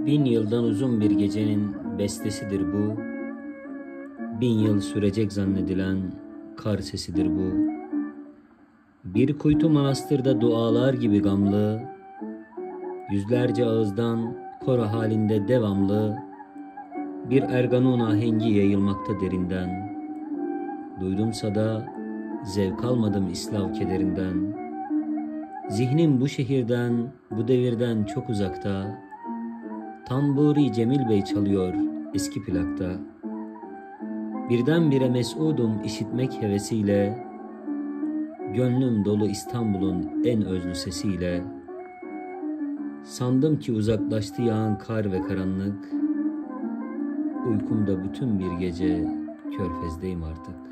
Bin yıldan uzun bir gecenin bestesidir bu. Bin yıl sürecek zannedilen kar sesidir bu. Bir kuytu manastırda dualar gibi gamlı, yüzlerce ağızdan koro halinde devamlı, bir erganun ahengi yayılmakta derinden. Duydumsa da zevk almadım İslav kederinden. Zihnim bu şehirden, bu devirden çok uzakta. Tamburi Cemil Bey çalıyor eski plakta. Birdenbire mesudum işitmek hevesiyle. Gönlüm dolu İstanbul'un en özlü sesiyle. Sandım ki uzaklaştı yağan kar ve karanlık. Uykumda bütün bir gece Körfez'deyim artık.